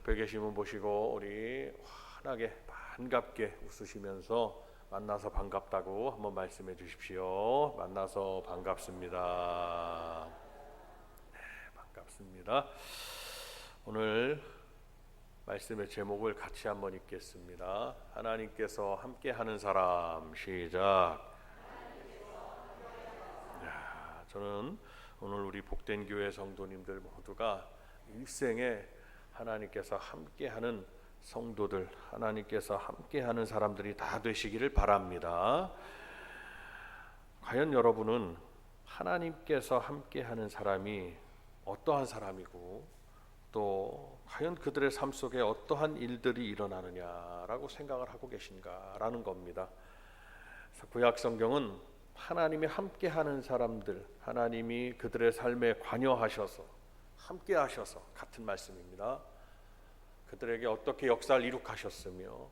옆에 계신 분 보시고 우리 환하게 반갑게 웃으시면서 만나서 반갑다고 한번 말씀해 주십시오. 만나서 반갑습니다. 네, 반갑습니다. 오늘 말씀의 제목을 같이 한번 읽겠습니다. 하나님께서 함께하는 사람. 시작. 저는 오늘 우리 복된 교회 성도님들 모두가 일생에 하나님께서 함께하는 성도들, 하나님께서 함께하는 사람들이 다 되시기를 바랍니다. 과연 여러분은 하나님께서 함께하는 사람이 어떠한 사람이고 또 과연 그들의 삶 속에 어떠한 일들이 일어나느냐라고 생각을 하고 계신가라는 겁니다. 구약 성경은 하나님이 함께하는 사람들, 하나님이 그들의 삶에 관여하셔서 함께하셔서 같은 말씀입니다. 그들에게 어떻게 역사를 이룩하셨으며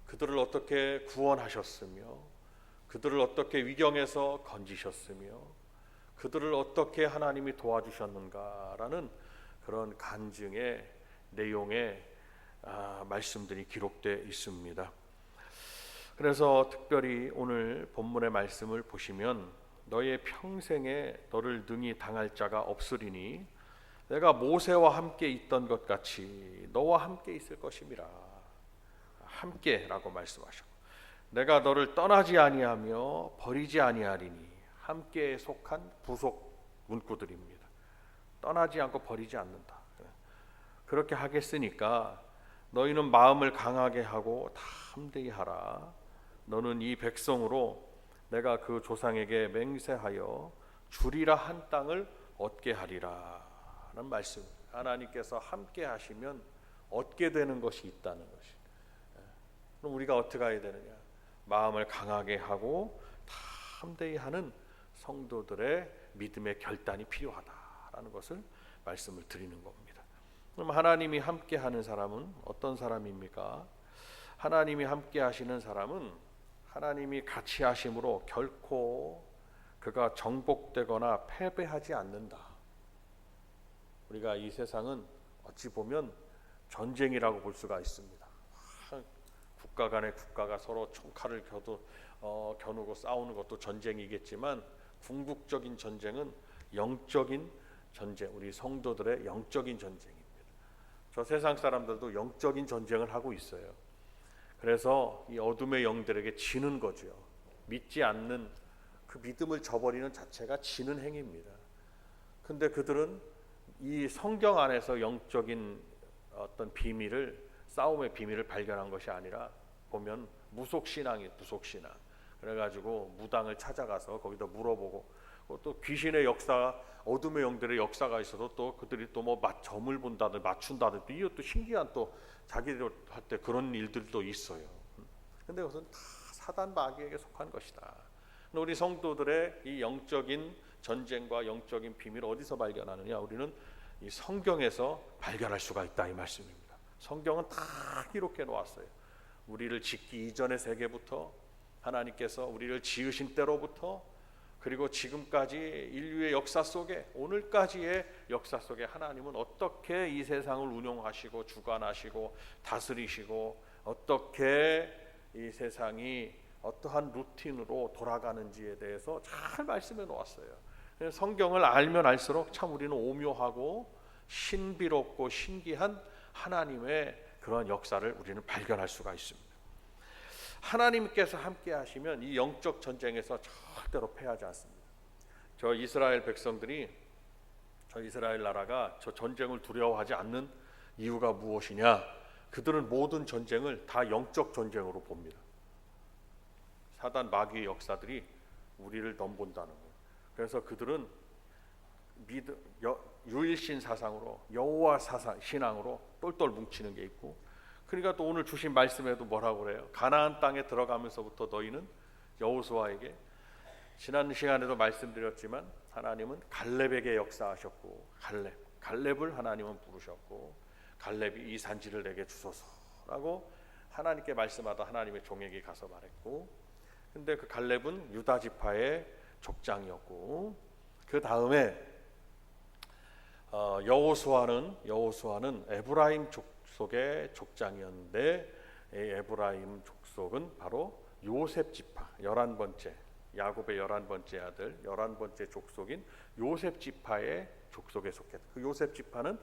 그들을 어떻게 구원하셨으며 그들을 어떻게 위경에서 건지셨으며 그들을 어떻게 하나님이 도와주셨는가라는 그런 간증의 내용의 말씀들이 기록되어 있습니다. 그래서 특별히 오늘 본문의 말씀을 보시면 너의 평생에 너를 능히 당할 자가 없으리니 내가 모세와 함께 있던 것 같이 너와 함께 있을 것임이라. 함께라고 말씀하셨고 내가 너를 떠나지 아니하며 버리지 아니하리니 함께에 속한 부속 문구들입니다. 떠나지 않고 버리지 않는다. 그렇게 하겠으니까 너희는 마음을 강하게 하고 담대히 하라. 너는 이 백성으로 내가 그 조상에게 맹세하여 주리라 한 땅을 얻게 하리라 하는 말씀. 하나님께서 함께 하시면 얻게 되는 것이 있다는 것이. 그럼 우리가 어떻게 해야 되느냐? 마음을 강하게 하고 담대히 하는 성도들의 믿음의 결단이 필요하다라는 것을 말씀을 드리는 겁니다. 그럼 하나님이 함께 하는 사람은 어떤 사람입니까? 하나님이 함께 하시는 사람은 하나님이 같이 하심으로 결코 그가 정복되거나 패배하지 않는다. 우리가 이 세상은 어찌 보면 전쟁이라고 볼 수가 있습니다. 국가 간의 국가가 서로 총칼을 겨누고 싸우는 것도 전쟁이겠지만 궁극적인 전쟁은 영적인 전쟁, 우리 성도들의 영적인 전쟁입니다. 저 세상 사람들도 영적인 전쟁을 하고 있어요. 그래서 이 어둠의 영들에게 지는 거죠. 믿지 않는 그 믿음을 저버리는 자체가 지는 행위입니다. 근데 그들은 이 성경 안에서 영적인 어떤 비밀을, 싸움의 비밀을 발견한 것이 아니라 보면 무속신앙이 무속신앙. 그래가지고 무당을 찾아가서 거기다 물어보고 또 귀신의 역사, 어둠의 영들의 역사가 있어도 또 그들이 또 뭐 점을 본다든 맞춘다든 이것도 신기한 또 자기들 할 때 그런 일들도 있어요. 근데 그것은 다 사단 마귀에게 속한 것이다. 우리 성도들의 이 영적인 전쟁과 영적인 비밀을 어디서 발견하느냐? 우리는 이 성경에서 발견할 수가 있다 이 말씀입니다. 성경은 다 기록해 놓았어요. 우리를 짓기 이전의 세계부터 하나님께서 우리를 지으신 때로부터 그리고 지금까지 인류의 역사 속에 오늘까지의 역사 속에 하나님은 어떻게 이 세상을 운용하시고 주관하시고 다스리시고 어떻게 이 세상이 어떠한 루틴으로 돌아가는지에 대해서 잘 말씀해 놓았어요. 성경을 알면 알수록 참 우리는 오묘하고 신비롭고 신기한 하나님의 그런 역사를 우리는 발견할 수가 있습니다. 하나님께서 함께 하시면 이 영적 전쟁에서 절대로 패하지 않습니다. 저 이스라엘 백성들이, 저 이스라엘 나라가 저 전쟁을 두려워하지 않는 이유가 무엇이냐? 그들은 모든 전쟁을 다 영적 전쟁으로 봅니다. 사단 마귀의 역사들이 우리를 넘본다는 거예요. 그래서 그들은 유일신 사상으로 여호와 사상 신앙으로 똘똘 뭉치는 게 있고, 그러니까 또 오늘 주신 말씀에도 뭐라고 그래요? 가나안 땅에 들어가면서부터 너희는 여호수아에게, 지난 시간에도 말씀드렸지만 하나님은 갈렙에게 역사하셨고 갈렙을 하나님은 부르셨고 갈렙이 이 산지를 내게 주소서라고 하나님께 말씀하다 하나님의 종에게 가서 말했고, 근데 그 갈렙은 유다 지파의 족장이었고, 그 다음에 여호수아는 에브라임 족속의 족장이었는데 이 에브라임 족속은 바로 요셉 지파 11번째 야곱의 11번째 아들 11번째 족속인 요셉 지파의 족속에 속했다. 그 요셉 지파는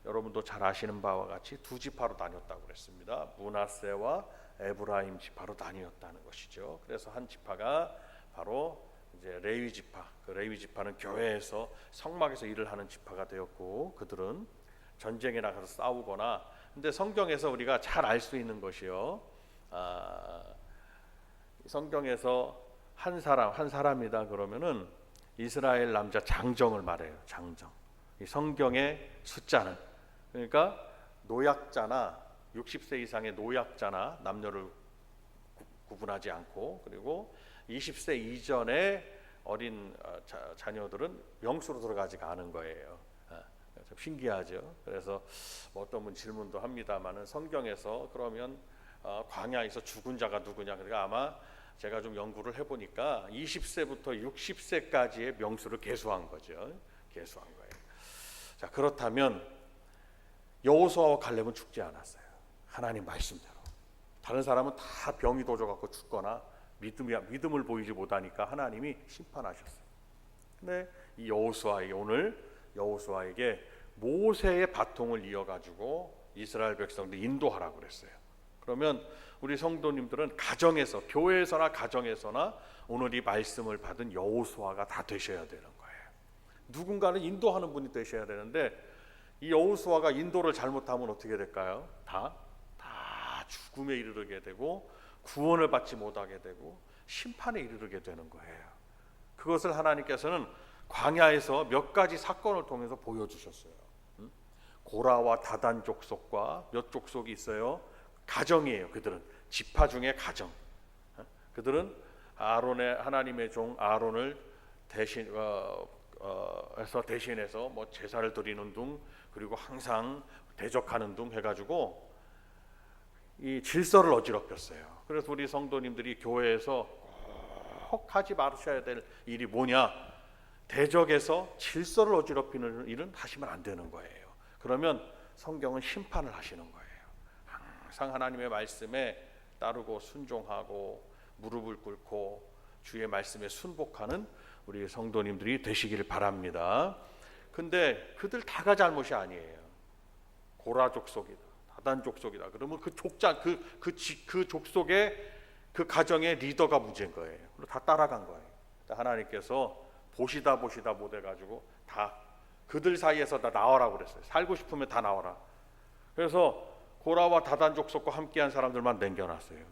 여러분도 잘 아시는 바와 같이 두 지파로 나뉘었다고 그랬습니다. 므낫세와 에브라임 지파로 나뉘었다는 것이죠. 그래서 한 지파가 바로 이제 레위 지파. 그 레위 지파는 교회에서 성막에서 일을 하는 지파가 되었고 그들은 전쟁에 나가서 싸우거나 근데 성경에서 우리가 잘 알 수 있는 것이요. 성경에서 한 사람이다 그러면은 이스라엘 남자 장정을 말해요. 장정. 이 성경의 숫자는 그러니까 노약자나 60세 이상의 노약자나 남녀를 구분하지 않고 그리고 20세 이전의 어린 자녀들은 명수로 들어가지가 않은 거예요. 좀 신기하죠. 그래서 어떤 분 질문도 합니다만은 성경에서 그러면 광야에서 죽은 자가 누구냐? 그러니까 아마 제가 좀 연구를 해보니까 20세부터 60세까지의 명수를 계수한 거죠. 계수한 거예요. 자 그렇다면 여호수아와 갈렙은 죽지 않았어요. 하나님 말씀대로. 다른 사람은 다 병이 도져갖고 죽거나 믿음을 보이지 못하니까 하나님이 심판하셨어요. 근데 이 여호수아에게 모세의 바통을 이어가지고 이스라엘 백성들 인도하라고 그랬어요. 그러면 우리 성도님들은 가정에서 교회에서나 가정에서나 오늘 이 말씀을 받은 여호수아가 다 되셔야 되는 거예요. 누군가는 인도하는 분이 되셔야 되는데 이 여호수아가 인도를 잘못하면 어떻게 될까요? 다 죽음에 이르게 되고 구원을 받지 못하게 되고 심판에 이르게 되는 거예요. 그것을 하나님께서는 광야에서 몇 가지 사건을 통해서 보여주셨어요. 고라와 다단 족속과 몇 족속이 있어요. 가정이에요. 그들은 지파 중에 가정. 그들은 하나님의 종 아론을 대신해서 뭐 제사를 드리는 둥 그리고 항상 대적하는 둥 해가지고 이 질서를 어지럽혔어요. 그래서 우리 성도님들이 교회에서 꼭 하지 마셔야 될 일이 뭐냐? 대적에서 질서를 어지럽히는 일은 하시면 안 되는 거예요. 그러면 성경은 심판을 하시는 거예요. 항상 하나님의 말씀에 따르고 순종하고 무릎을 꿇고 주의 말씀에 순복하는 우리 성도님들이 되시기를 바랍니다. 근데 그들 다가 잘못이 아니에요. 고라 족속이다, 다단 족속이다. 그러면 그 족속의 그 가정의 리더가 문제인 거예요. 그리고 다 따라간 거예요. 하나님께서 보시다 못해가지고 다 그들 사이에서 다 나와라고 그랬어요. 살고 싶으면 다 나와라. 그래서 고라와 다단 족속과 함께한 사람들만 남겨놨어요.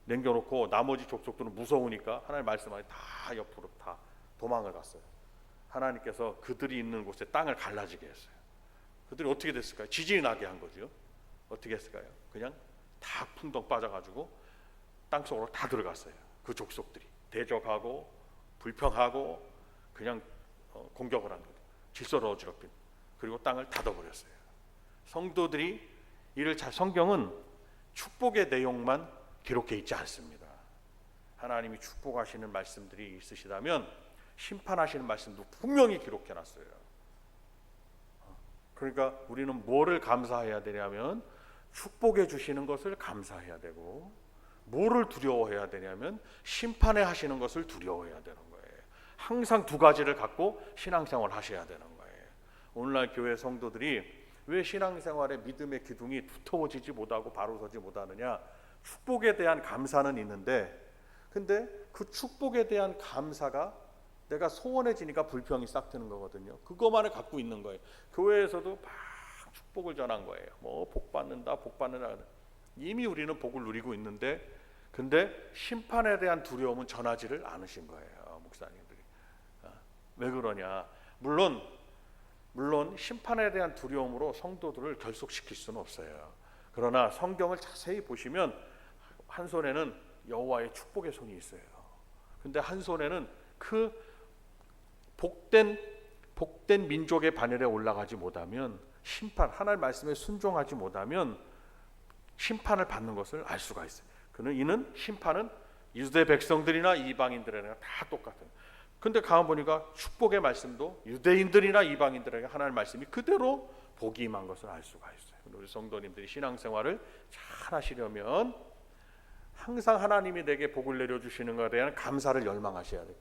남겨놓고 나머지 족속들은 무서우니까 하나님 말씀하니 다 옆으로 다 도망을 갔어요. 하나님께서 그들이 있는 곳에 땅을 갈라지게 했어요. 그들이 어떻게 됐을까요? 지진이 나게 한 거죠. 어떻게 했을까요? 그냥 다 풍덩 빠져가지고 땅속으로 다 들어갔어요. 그 족속들이 대적하고 불평하고 그냥 공격을 한 거예요. 질서를 어지럽힌. 그리고 땅을 닫아버렸어요. 성도들이 성경은 축복의 내용만 기록해 있지 않습니다. 하나님이 축복하시는 말씀들이 있으시다면 심판하시는 말씀도 분명히 기록해 놨어요. 그러니까 우리는 뭐를 감사해야 되냐면 축복해 주시는 것을 감사해야 되고 뭐를 두려워해야 되냐면 심판해 하시는 것을 두려워해야 되는 거예요. 항상 두 가지를 갖고 신앙생활 하셔야 되는 거예요. 오늘날 교회 성도들이 왜 신앙생활의 믿음의 기둥이 두터워지지 못하고 바로 서지 못하느냐? 축복에 대한 감사는 있는데 근데 그 축복에 대한 감사가 내가 소원해지니까 불평이 싹 트는 거거든요. 그것만을 갖고 있는 거예요. 교회에서도 막 축복을 전한 거예요. 뭐 복 받는다. 이미 우리는 복을 누리고 있는데 근데 심판에 대한 두려움은 전하지를 않으신 거예요. 목사님들이. 왜 그러냐? 물론 심판에 대한 두려움으로 성도들을 결속시킬 수는 없어요. 그러나 성경을 자세히 보시면 한 손에는 여호와의 축복의 손이 있어요. 근데 한 손에는 그 복된 민족의 반열에 올라가지 못하면 하나님 말씀에 순종하지 못하면 심판을 받는 것을 알 수가 있어요. 이는 심판은 유대 백성들이나 이방인들에게 다 똑같아요. 근데 가만 보니까 축복의 말씀도 유대인들이나 이방인들에게 하나님의 말씀이 그대로 복이 임한 것을 알 수가 있어요. 우리 성도님들이 신앙생활을 잘 하시려면 항상 하나님이 내게 복을 내려주시는 것에 대한 감사를 열망하셔야 돼요.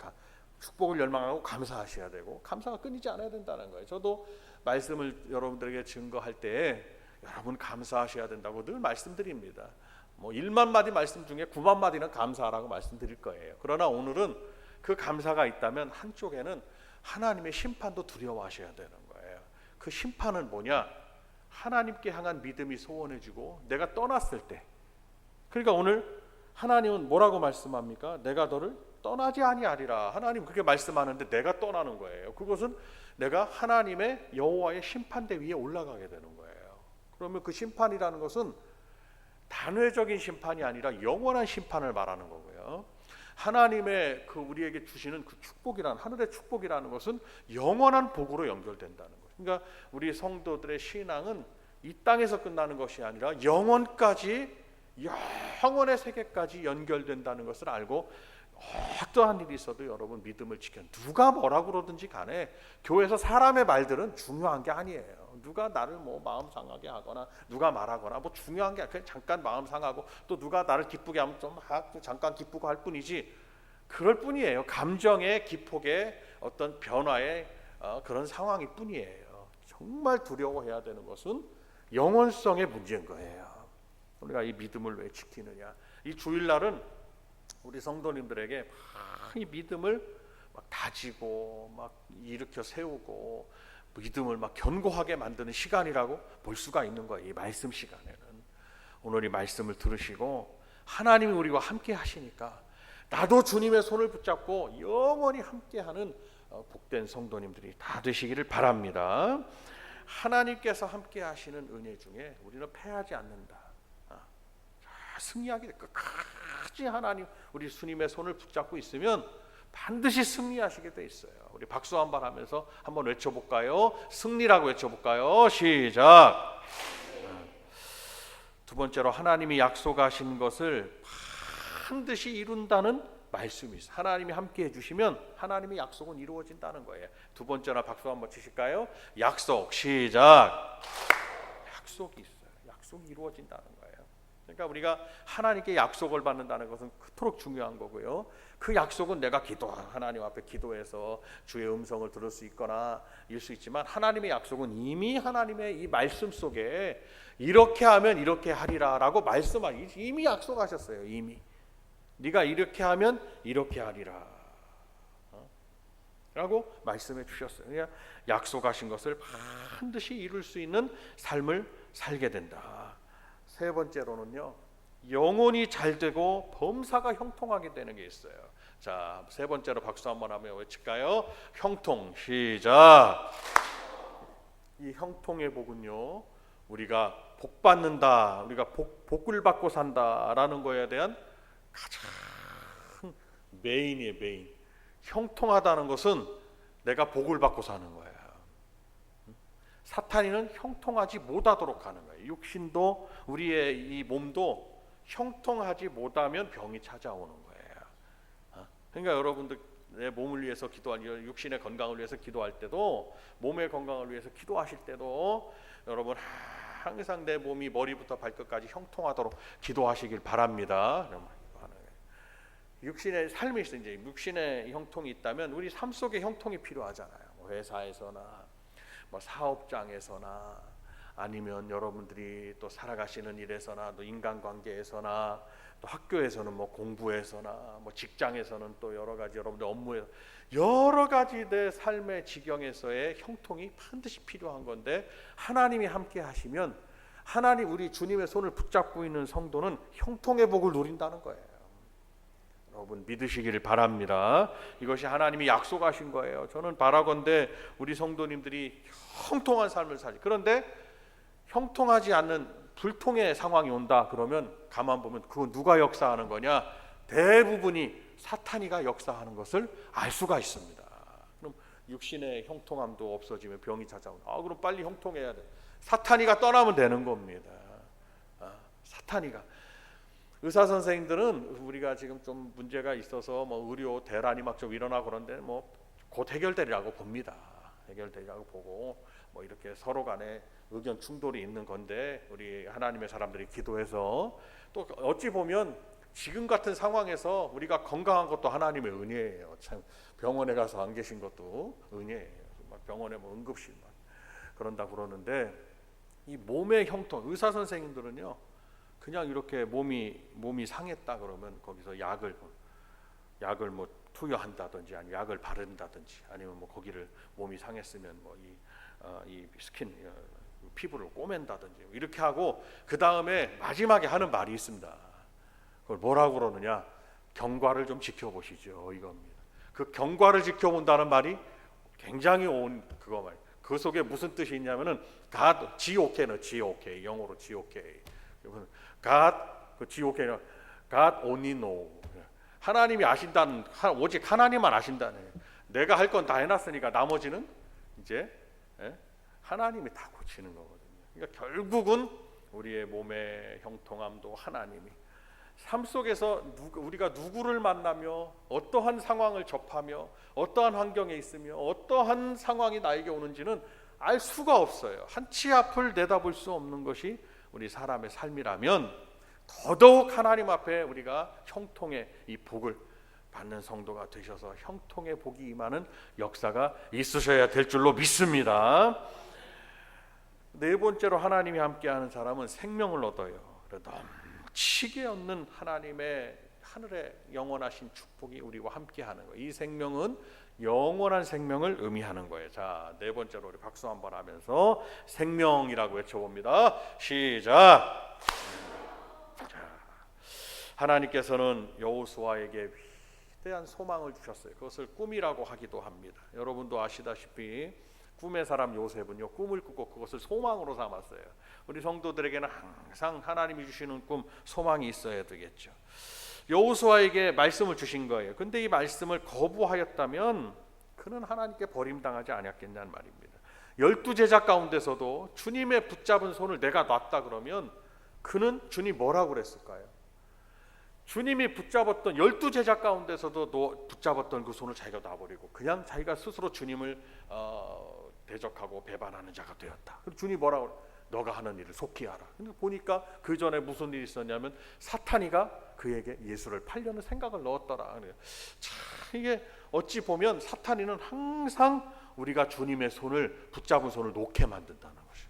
축복을 열망하고 감사하셔야 되고, 감사가 끊이지 않아야 된다는 거예요. 저도 말씀을 여러분들에게 증거할 때 여러분 감사하셔야 된다고 늘 말씀드립니다. 뭐 1만 마디 말씀 중에 9만 마디는 감사하라고 말씀드릴 거예요. 그러나 오늘은 그 감사가 있다면 한쪽에는 하나님의 심판도 두려워하셔야 되는 거예요. 그 심판은 뭐냐? 하나님께 향한 믿음이 소원해지고 내가 떠났을 때, 그러니까 오늘 하나님은 뭐라고 말씀합니까? 내가 너를 떠나지 아니하리라. 하나님 그렇게 말씀하는데 내가 떠나는 거예요. 그것은 내가 하나님의 여호와의 심판대 위에 올라가게 되는 거예요. 그러면 그 심판이라는 것은 단회적인 심판이 아니라 영원한 심판을 말하는 거고요. 하나님의 그 우리에게 주시는 그 축복이라는, 하늘의 축복이라는 것은 영원한 복으로 연결된다는 거예요. 그러니까 우리 성도들의 신앙은 이 땅에서 끝나는 것이 아니라 영원까지, 영원의 세계까지 연결된다는 것을 알고 어떠한 일이 있어도 여러분 믿음을 지켜. 누가 뭐라고 그러든지 간에 교회에서 사람의 말들은 중요한 게 아니에요. 누가 나를 뭐 마음 상하게 하거나 누가 말하거나 뭐 중요한 게 아니라 그냥 잠깐 마음 상하고 또 누가 나를 기쁘게 하면 좀 잠깐 기쁘고 할 뿐이지, 그럴 뿐이에요. 감정의 기폭의 어떤 변화의 그런 상황일 뿐이에요. 정말 두려워해야 되는 것은 영원성의 문제인 거예요. 우리가 이 믿음을 왜 지키느냐? 이 주일날은 우리 성도님들에게 막 이 믿음을 막 다지고 막 일으켜 세우고 믿음을 막 견고하게 만드는 시간이라고 볼 수가 있는 거예요. 이 말씀 시간에는 오늘 이 말씀을 들으시고 하나님이 우리와 함께 하시니까 나도 주님의 손을 붙잡고 영원히 함께하는 복된 성도님들이 다 되시기를 바랍니다. 하나님께서 함께 하시는 은혜 중에 우리는 패하지 않는다. 승리하기 끝까지 하나님 우리 주님의 손을 붙잡고 있으면 반드시 승리하시게 돼 있어요. 우리 박수 한번 하면서 한번 외쳐볼까요? 승리라고 외쳐볼까요? 시작. 두 번째로 하나님이 약속하신 것을 반드시 이룬다는 말씀이 있어요. 하나님이 함께 해주시면 하나님의 약속은 이루어진다는 거예요. 두 번째나 박수 한번 치실까요? 약속. 시작. 약속이 있어요. 약속이 이루어진다는 거예요. 그러니까 우리가 하나님께 약속을 받는다는 것은 그토록 중요한 거고요. 그 약속은 내가 하나님 앞에 기도해서 주의 음성을 들을 수 있거나 일 수 있지만, 하나님의 약속은 이미 하나님의 이 말씀 속에 이렇게 하면 이렇게 하리라라고 이미 약속하셨어요. 이미 네가 이렇게 하면 이렇게 하리라 라고 말씀해 주셨어요. 그러니까 약속하신 것을 반드시 이룰 수 있는 삶을 살게 된다. 세 번째로는요, 영혼이 잘되고 범사가 형통하게 되는 게 있어요. 자, 세 번째로 박수 한번 하면 외칠까요? 형통. 시작. 이 형통의 복은요, 우리가 복 받는다, 우리가 복을 받고 산다라는 거에 대한 가장 메인이에요. 메인. 형통하다는 것은 내가 복을 받고 사는 거예요. 사탄이는 형통하지 못하도록 하는 거예요. 육신도 우리의 이 몸도 형통하지 못하면 병이 찾아오는 거예요. 그러니까 여러분들 내 몸을 위해서 육신의 건강을 위해서 기도할 때도, 몸의 건강을 위해서 기도하실 때도 여러분 항상 내 몸이 머리부터 발끝까지 형통하도록 기도하시길 바랍니다. 육신의 삶이 있어. 이제 육신의 형통이 있다면 우리 삶 속에 형통이 필요하잖아요. 회사에서나 뭐 사업장에서나 아니면 여러분들이 또 살아가시는 일에서나 또 인간관계에서나 또 학교에서는 뭐 공부에서나 뭐 직장에서는 또 여러 가지 여러분들 업무에 여러 가지 내 삶의 지경에서의 형통이 반드시 필요한 건데, 하나님이 함께 하시면 하나님 우리 주님의 손을 붙잡고 있는 성도는 형통의 복을 누린다는 거예요. 여러분 믿으시기를 바랍니다. 이것이 하나님이 약속하신 거예요. 저는 바라건대 우리 성도님들이 형통한 삶을 살지. 그런데 형통하지 않는 불통의 상황이 온다 그러면 가만 보면 그건 누가 역사하는 거냐? 대부분이 사탄이가 역사하는 것을 알 수가 있습니다. 그럼 육신의 형통함도 없어지면 병이 찾아온다. 그럼 빨리 형통해야 돼. 사탄이가 떠나면 되는 겁니다. 사탄이가. 의사 선생님들은 우리가 지금 좀 문제가 있어서 뭐 의료 대란이 막 좀 일어나고 그런데 뭐 곧 해결되리라고 봅니다. 해결되리라고 보고 뭐 이렇게 서로 간에 의견 충돌이 있는 건데 우리 하나님의 사람들이 기도해서 또 어찌 보면 지금 같은 상황에서 우리가 건강한 것도 하나님의 은혜예요. 참 병원에 가서 안 계신 것도 은혜예요. 병원에 뭐 응급실만 그런다 그러는데 이 몸의 형통 의사 선생님들은요 그냥 이렇게 몸이 상했다 그러면 거기서 약을 뭐 투여한다든지 아니면 약을 바른다든지 아니면 뭐 거기를 몸이 상했으면 뭐 이 스킨 피부를 꼬맨다든지 이렇게 하고 그 다음에 마지막에 하는 말이 있습니다. 그걸 뭐라고 그러느냐? 경과를 좀 지켜보시죠 이겁니다. 그 경과를 지켜본다는 말이 굉장히 온 그거 말. 그 속에 무슨 뜻이 있냐면은 God, G-O-K, 영어로 G-O-K. God, 그 G-O-K는 God only know. 하나님이 아신다는 오직 하나님만 아신다는. 내가 할 건 다 해놨으니까 나머지는 이제 하나님이 다 고치는 거거든요. 그러니까 결국은 우리의 몸의 형통함도 하나님이 삶 속에서 우리가 누구를 만나며 어떠한 상황을 접하며 어떠한 환경에 있으며 어떠한 상황이 나에게 오는지는 알 수가 없어요. 한 치 앞을 내다볼 수 없는 것이 우리 사람의 삶이라면 더더욱 하나님 앞에 우리가 형통의 이 복을 받는 성도가 되셔서 형통의 복이 임하는 역사가 있으셔야 될 줄로 믿습니다. 네 번째로 하나님이 함께하는 사람은 생명을 얻어요. 넘치게 얻는 하나님의 하늘의 영원하신 축복이 우리와 함께하는 거예요. 이 생명은 영원한 생명을 의미하는 거예요. 자, 네 번째로 우리 박수 한번 하면서 생명이라고 외쳐봅니다. 시작. 자, 하나님께서는 여호수아에게 위대한 소망을 주셨어요. 그것을 꿈이라고 하기도 합니다. 여러분도 아시다시피 꿈의 사람 요셉은요 꿈을 꾸고 그것을 소망으로 삼았어요. 우리 성도들에게는 항상 하나님이 주시는 꿈, 소망이 있어야 되겠죠. 여호수아에게 말씀을 주신 거예요. 근데 이 말씀을 거부하였다면 그는 하나님께 버림당하지 않았겠냐는 말입니다. 12제자 가운데서도 주님의 붙잡은 손을 내가 놨다 그러면 그는 주님 뭐라고 그랬을까요? 주님이 붙잡았던 12제자 가운데서도 붙잡았던 그 손을 자기가 놔버리고 그냥 자기가 스스로 주님을 대적하고 배반하는 자가 되었다. 그리고 주님이 뭐라고 그래? 너가 하는 일을 속히 하라. 근데 보니까 그 전에 무슨 일이 있었냐면 사탄이가 그에게 예수를 팔려는 생각을 넣었더라. 참 이게 어찌 보면 사탄이는 항상 우리가 주님의 손을 붙잡은 손을 놓게 만든다는 것이죠.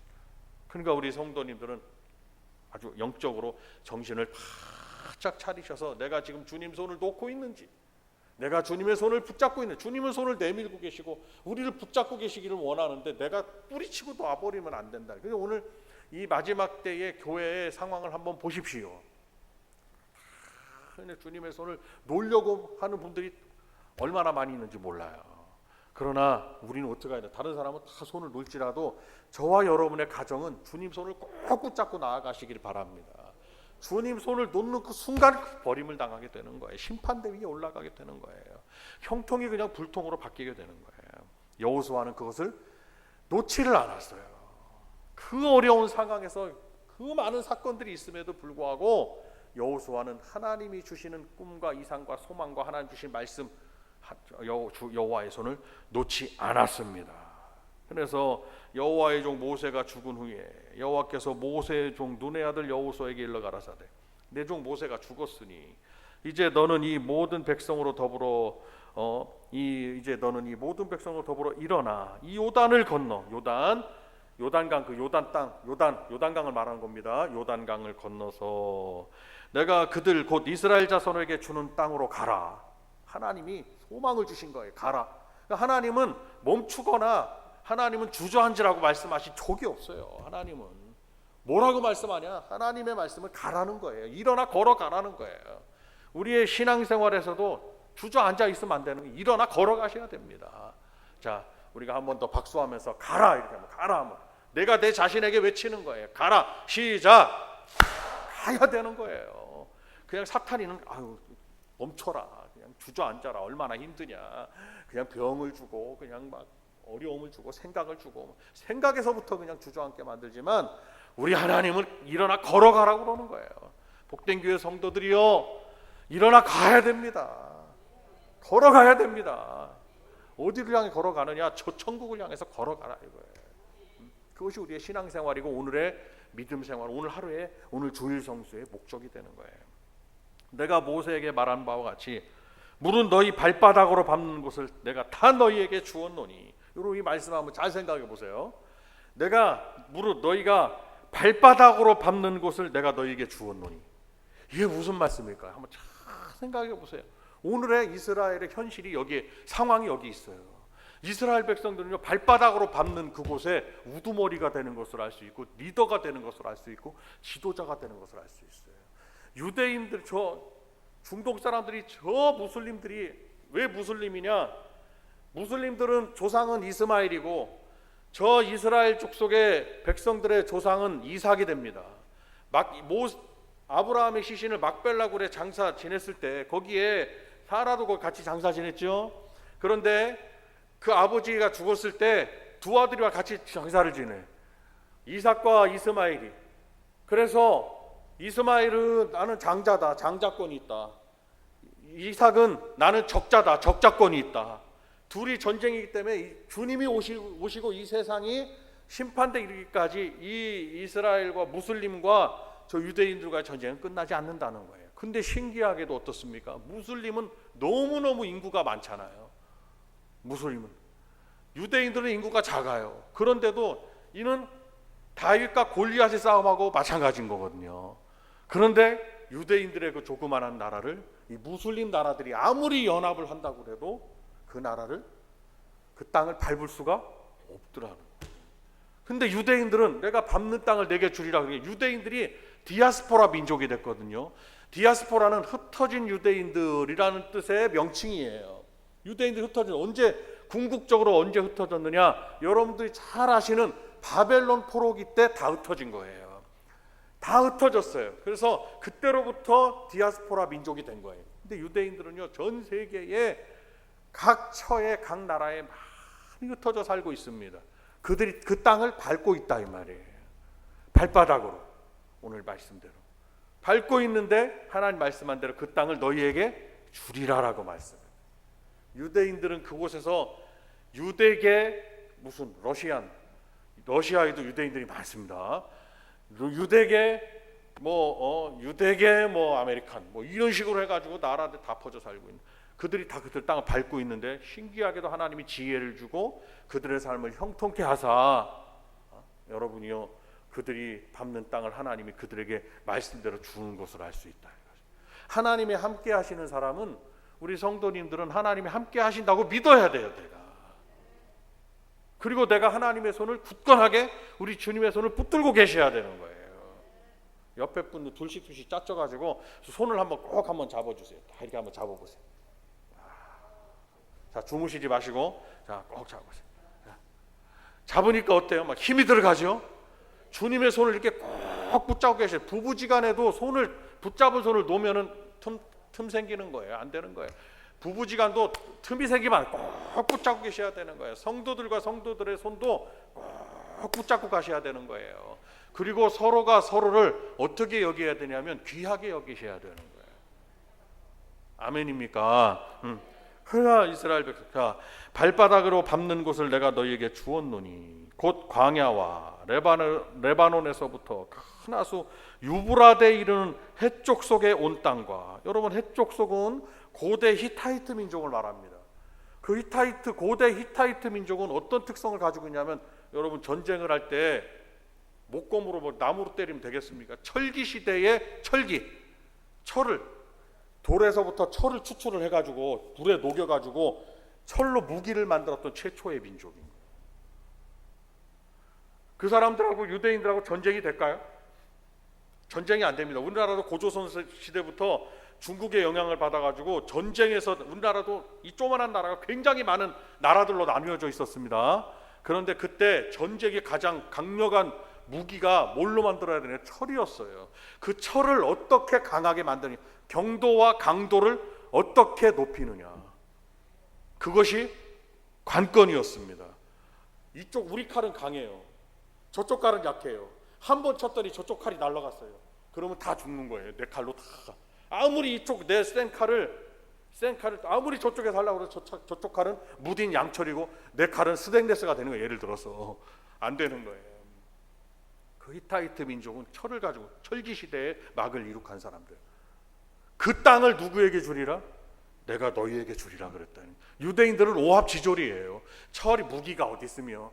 그러니까 우리 성도님들은 아주 영적으로 정신을 바짝 차리셔서 내가 지금 주님 손을 놓고 있는지, 내가 주님의 손을 붙잡고 있는, 주님은 손을 내밀고 계시고 우리를 붙잡고 계시기를 원하는데 내가 뿌리치고 놔버리면 안 된다. 그래서 오늘 이 마지막 때의 교회의 상황을 한번 보십시오. 주님의 손을 놓으려고 하는 분들이 얼마나 많이 있는지 몰라요. 그러나 우리는 어떻게 해야 돼? 다른 사람은 다 손을 놓을지라도 저와 여러분의 가정은 주님 손을 꼭 붙잡고 나아가시길 바랍니다. 주님 손을 놓는 그 순간 버림을 당하게 되는 거예요. 심판대 위에 올라가게 되는 거예요. 형통이 그냥 불통으로 바뀌게 되는 거예요. 여호수아는 그것을 놓지를 않았어요. 그 어려운 상황에서 그 많은 사건들이 있음에도 불구하고 여호수아는 하나님이 주시는 꿈과 이상과 소망과 하나님 주신 말씀 여호와의 손을 놓지 않았습니다. 그래서 여호와의 종 모세가 죽은 후에 여호와께서 모세의 종 눈의 아들 여호수아에게 일러 가라사대 내 종 모세가 죽었으니 이제 너는 이 모든 백성으로 더불어 이제 너는 이 모든 백성으로 더불어 일어나 이 요단을 건너 요단강 그 요단 땅 요단강을 말하는 겁니다. 요단강을 건너서 내가 그들 곧 이스라엘 자손에게 주는 땅으로 가라. 하나님이 소망을 주신 거예요. 가라. 하나님은 멈추거나 하나님은 주저앉으라고 말씀하신 적이 없어요. 하나님은 뭐라고 말씀하냐? 하나님의 말씀을 가라는 거예요. 일어나 걸어가라는 거예요. 우리의 신앙생활에서도 주저앉아 있으면 안 되는 거예요. 일어나 걸어가셔야 됩니다. 자, 우리가 한 번 더 박수하면서 가라 이렇게 하면 가라 하면 내가 내 자신에게 외치는 거예요. 가라. 시작. 가야 되는 거예요. 그냥 사탄이는 아유 멈춰라. 그냥 주저앉아라. 얼마나 힘드냐. 그냥 병을 주고 그냥 막 어려움을 주고 생각을 주고 생각에서부터 그냥 주저앉게 만들지만 우리 하나님은 일어나 걸어가라고 그러는 거예요. 복된 교회 성도들이요 일어나 가야 됩니다. 걸어가야 됩니다. 어디를 향해 걸어가느냐? 저 천국을 향해서 걸어가라 이거예요. 그것이 우리의 신앙생활이고 오늘의 믿음 생활, 오늘 하루의 오늘 주일 성수의 목적이 되는 거예요. 내가 모세에게 말한 바와 같이 물은 너희 발바닥으로 밟는 곳을 내가 다 너희에게 주었노니. 여러분 이 말씀 한번 잘 생각해 보세요. 내가 무릇 너희가 발바닥으로 밟는 곳을 내가 너희에게 주었노니. 이게 무슨 말씀일까요? 한번 잘 생각해 보세요. 오늘의 이스라엘의 현실이 여기에, 상황이 여기 있어요. 이스라엘 백성들은요, 발바닥으로 밟는 그곳에 우두머리가 되는 것을 알 수 있고, 리더가 되는 것을 알 수 있고, 지도자가 되는 것을 알 수 있어요. 유대인들, 저 중동 사람들이, 저 무슬림들이 왜 무슬림이냐? 무슬림들은 조상은 이스마엘이고 저 이스라엘 족속의 백성들의 조상은 이삭이 됩니다. 아브라함의 시신을 막벨라굴에 장사 지냈을 때 거기에 사라도 같이 장사 지냈죠. 그런데 그 아버지가 죽었을 때 두 아들이와 같이 장사를 지내, 이삭과 이스마엘이. 그래서 이스마엘은 나는 장자다, 장자권이 있다. 이삭은 나는 적자다, 적자권이 있다. 둘이 전쟁이기 때문에 주님이 오시고 이 세상이 심판대 이르기까지 이 이스라엘과 무슬림과 저 유대인들과의 전쟁은 끝나지 않는다는 거예요. 근데 신기하게도 어떻습니까? 무슬림은 너무너무 인구가 많잖아요. 무슬림은. 유대인들은 인구가 작아요. 그런데도 이는 다윗과 골리앗의 싸움하고 마찬가지인 거거든요. 그런데 유대인들의 그 조그만한 나라를 이 무슬림 나라들이 아무리 연합을 한다고 해도 그 나라를, 그 땅을 밟을 수가 없더라는 거예요. 근데 유대인들은 내가 밟는 땅을 내게 주리라. 유대인들이 디아스포라 민족이 됐거든요. 디아스포라는 흩어진 유대인들이라는 뜻의 명칭이에요. 유대인들이 언제, 궁극적으로 언제 흩어졌느냐? 여러분들이 잘 아시는 바벨론 포로기 때 다 흩어진 거예요. 다 흩어졌어요. 그래서 그때로부터 디아스포라 민족이 된 거예요. 근데 유대인들은요, 전 세계에 각 처에, 각 나라에 많이 흩어져 살고 있습니다. 그들이 그 땅을 밟고 있다 이 말이에요. 발바닥으로, 오늘 말씀대로 밟고 있는데 하나님 말씀한 대로 그 땅을 너희에게 주리라라고 말씀해요. 유대인들은 그곳에서 유대계, 무슨 러시아에도 유대인들이 많습니다. 유대계 유대계 아메리칸 이런 식으로 해가지고 나라들 다 퍼져 살고 있는, 그들이 다 그들 땅을 밟고 있는데 신기하게도 하나님이 지혜를 주고 그들의 삶을 형통케 하사, 여러분이요, 그들이 밟는 땅을 하나님이 그들에게 말씀대로 주는 것을 알 수 있다. 하나님이 함께 하시는 사람은, 우리 성도님들은 하나님이 함께 하신다고 믿어야 돼요. 그리고 내가 하나님의 손을 굳건하게, 우리 주님의 손을 붙들고 계셔야 되는 거예요. 옆에 분들 둘씩 짜져가지고 손을 꼭 한번 잡아주세요. 이렇게 한번 잡아보세요. 자, 주무시지 마시고, 자, 꼭 잡아보세요. 잡으니까 어때요? 막 힘이 들어가죠? 주님의 손을 이렇게 꼭 붙잡고 계셔요. 부부지간에도 붙잡은 손을 놓으면은 틈 생기는 거예요. 안 되는 거예요. 부부지간도 틈이 생기면 꼭 붙잡고 계셔야 되는 거예요. 성도들과 성도들의 손도 꼭 붙잡고 가셔야 되는 거예요. 그리고 서로가 서로를 어떻게 여겨야 되냐면 귀하게 여기셔야 되는 거예요. 아멘입니까? 그러나 이스라엘 백성, 발바닥으로 밟는 곳을 내가 너희에게 주었노니 곧 광야와 레바논에서부터 큰 하수 유브라데에 이르는 해쪽 속에 온 땅과, 여러분 해쪽 속은 고대 히타이트 민족을 말합니다. 그 고대 히타이트 민족은 어떤 특성을 가지고 있냐면, 여러분 전쟁을 할 때 목검으로 나무로 때리면 되겠습니까? 철기 시대의 철을, 돌에서부터 철을 추출을 해가지고 불에 녹여가지고 철로 무기를 만들었던 최초의 민족입니다. 그 사람들하고 유대인들하고 전쟁이 될까요? 전쟁이 안 됩니다. 우리나라도 고조선 시대부터 중국의 영향을 받아가지고 전쟁에서 우리나라도 이 조그만한 나라가 굉장히 많은 나라들로 나뉘어져 있었습니다. 그런데 그때 전쟁의 가장 강력한 무기가 뭘로 만들어야 되냐? 철이었어요. 그 철을 어떻게 강하게 만드느냐, 경도와 강도를 어떻게 높이느냐, 그것이 관건이었습니다. 이쪽 우리 칼은 강해요. 저쪽 칼은 약해요. 한 번 쳤더니 저쪽 칼이 날아갔어요. 그러면 다 죽는 거예요. 내 칼로 다. 아무리 이쪽 내 센 칼을 아무리 저쪽에서 하려고 해도 저쪽 칼은 무딘 양철이고 내 칼은 스테인리스가 되는 거예요. 예를 들어서 안 되는 거예요. 그 히타이트 민족은 철을 가지고 철기 시대에 막을 이룩한 사람들. 그 땅을 누구에게 주리라? 내가 너희에게 주리라 그랬다니. 유대인들은 오합지졸이에요. 철이 무기가 어디 있으며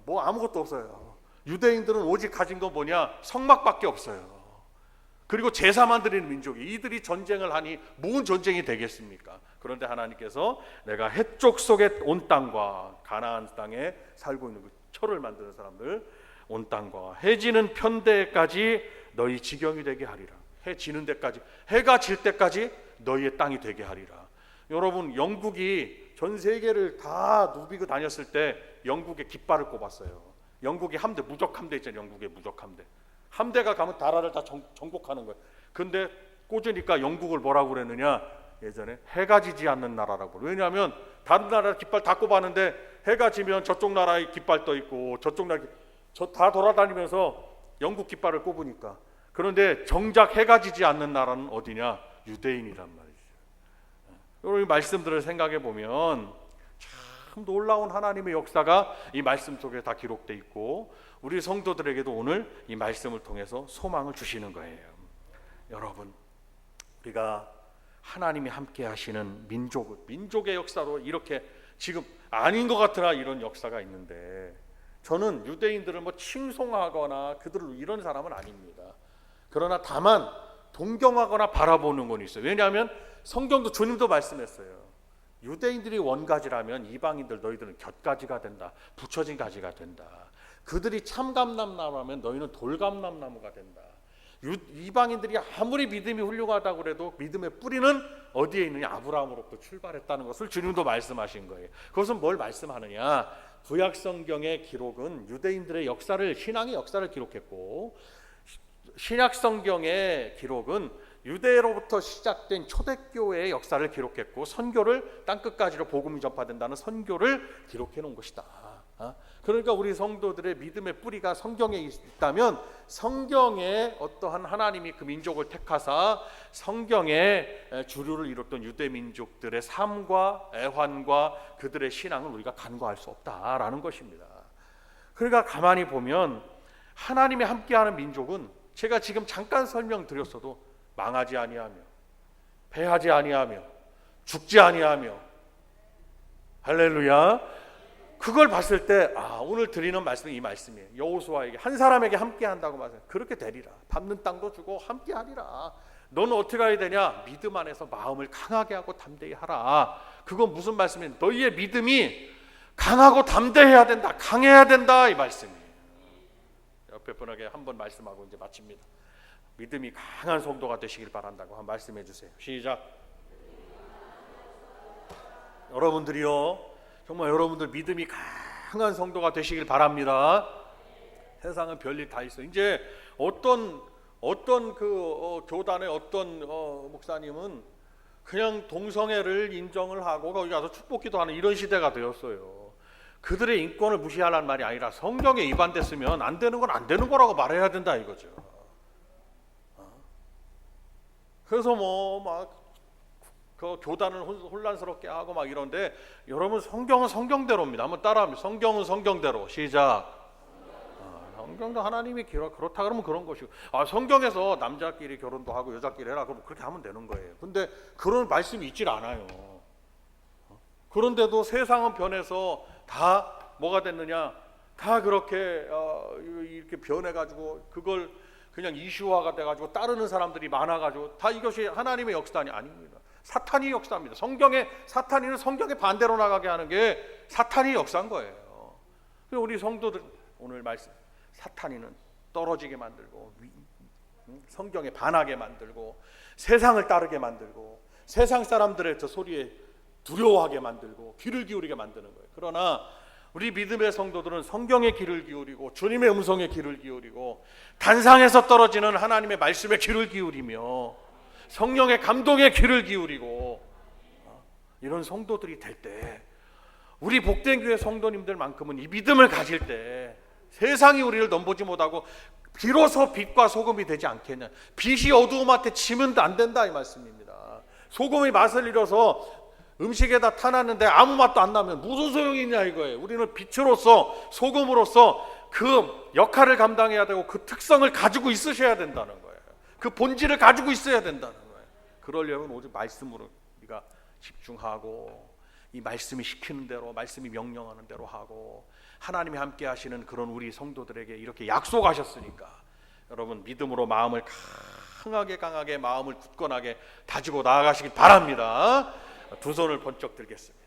뭐 아무것도 없어요. 유대인들은 오직 가진 건 뭐냐? 성막밖에 없어요. 그리고 제사만 드리는 민족이, 이들이 전쟁을 하니 무슨 전쟁이 되겠습니까? 그런데 하나님께서 내가 해쪽 속에 온 땅과 가나안 땅에 살고 있는 그 철을 만드는 사람들, 온 땅과 해 지는 편대까지 너희 지경이 되게 하리라. 해 지는 데까지, 해가 질 때까지 너희의 땅이 되게 하리라. 여러분, 영국이 전 세계를 다 누비고 다녔을 때 영국의 깃발을 꼽았어요. 영국의 함대, 무적 함대 있잖아요. 영국의 무적 함대. 함대가 가면 나라를 다 정복하는 거예요. 근데 꽂으니까 영국을 뭐라고 그랬느냐? 예전에 해가 지지 않는 나라라고. 왜냐하면 다른 나라 깃발 다 꼽았는데 해가 지면 저쪽 나라의 깃발 떠 있고 저쪽 나라 다 돌아다니면서 영국 깃발을 꼽으니까. 그런데 정작 해가 지지 않는 나라는 어디냐? 유대인이란 말이죠. 여러분, 이 말씀들을 생각해 보면 참 놀라운 하나님의 역사가 이 말씀 속에 다 기록되어 있고, 우리 성도들에게도 오늘 이 말씀을 통해서 소망을 주시는 거예요. 여러분, 우리가 하나님이 함께 하시는 민족의 역사로 이렇게 지금 아닌 것 같으나 이런 역사가 있는데, 저는 유대인들을 뭐 칭송하거나 그들을 이런 사람은 아닙니다. 그러나 다만 동경하거나 바라보는 건 있어요. 왜냐하면 성경도 주님도 말씀했어요. 유대인들이 원가지라면 이방인들 너희들은 곁가지가 된다. 붙여진 가지가 된다. 그들이 참감람나무라면 너희는 돌감람나무가 된다. 이방인들이 아무리 믿음이 훌륭하다고 해도 믿음의 뿌리는 어디에 있느냐? 아브라함으로부터 출발했다는 것을 주님도 말씀하신 거예요. 그것은 뭘 말씀하느냐? 구약 성경의 기록은 유대인들의 역사를, 신앙의 역사를 기록했고, 신약 성경의 기록은 유대로부터 시작된 초대교회의 역사를 기록했고, 선교를 땅끝까지로 복음이 전파된다는 선교를 기록해 놓은 것이다. 그러니까 우리 성도들의 믿음의 뿌리가 성경에 있다면 성경에 어떠한 하나님이 그 민족을 택하사 성경에 주류를 이뤘던 유대 민족들의 삶과 애환과 그들의 신앙을 우리가 간과할 수 없다라는 것입니다. 그러니까 가만히 보면 하나님이 함께하는 민족은 제가 지금 잠깐 설명드렸어도 망하지 아니하며 패하지 아니하며 죽지 아니하며, 할렐루야. 그걸 봤을 때 오늘 드리는 말씀이 이 말씀이에요. 여호수아에게, 한 사람에게 함께 한다고 말해요. 그렇게 되리라. 밟는 땅도 주고 함께 하리라. 너는 어떻게 해야 되냐? 믿음 안에서 마음을 강하게 하고 담대히 하라. 그건 무슨 말씀이에요? 너희의 믿음이 강하고 담대해야 된다. 강해야 된다. 이 말씀이에요. 옆에 분에게 한번 말씀하고 이제 마칩니다. 믿음이 강한 성도가 되시길 바란다고 한번 말씀해 주세요. 시작. 여러분들이요, 정말 여러분들 믿음이 강한 성도가 되시길 바랍니다. 세상은 별일 다 있어. 이제 어떤 교단의 어떤 목사님은 그냥 동성애를 인정을 하고 거기 가서 축복기도 하는 이런 시대가 되었어요. 그들의 인권을 무시하라는 말이 아니라 성경에 위반됐으면 안 되는 건 안 되는 거라고 말해야 된다 이거죠. 그래서 그 교단을 혼란스럽게 하고 막 이런데, 여러분 성경은 성경대로입니다. 한번 따라합니다. 성경은 성경대로. 시작. 성경도 하나님이 그렇다 그러면 그런 것이고, 성경에서 남자끼리 결혼도 하고 여자끼리 해라 그럼 그렇게 하면 되는 거예요. 근데 그런 말씀이 있질 않아요. 그런데도 세상은 변해서 다 뭐가 됐느냐? 다 그렇게 이렇게 변해가지고 그걸 그냥 이슈화가 돼가지고 따르는 사람들이 많아가지고 다 이것이 하나님의 역사니 아닙니다. 사탄이 역사입니다. 사탄이는 성경에 반대로 나가게 하는 게 사탄이 역사인 거예요. 우리 성도들 오늘 말씀, 사탄이는 떨어지게 만들고 성경에 반하게 만들고 세상을 따르게 만들고 세상 사람들의 저 소리에 두려워하게 만들고 귀를 기울이게 만드는 거예요. 그러나 우리 믿음의 성도들은 성경에 귀를 기울이고 주님의 음성에 귀를 기울이고 단상에서 떨어지는 하나님의 말씀에 귀를 기울이며 성령의 감동에 귀를 기울이고 이런 성도들이 될 때, 우리 복된 교회 성도님들만큼은 이 믿음을 가질 때 세상이 우리를 넘보지 못하고 비로소 빛과 소금이 되지 않겠냐. 빛이 어두움한테 치면 안 된다 이 말씀입니다. 소금이 맛을 잃어서 음식에다 타놨는데 아무 맛도 안 나면 무슨 소용이 있냐 이거예요. 우리는 빛으로서 소금으로서 그 역할을 감당해야 되고 그 특성을 가지고 있으셔야 된다는 거예요. 그 본질을 가지고 있어야 된다는 거예요. 그러려면 오직 말씀으로 우리가 집중하고 이 말씀이 시키는 대로, 말씀이 명령하는 대로 하고 하나님이 함께 하시는 그런 우리 성도들에게 이렇게 약속하셨으니까 여러분 믿음으로 마음을 강하게 마음을 굳건하게 다지고 나아가시기 바랍니다. 두 손을 번쩍 들겠습니다.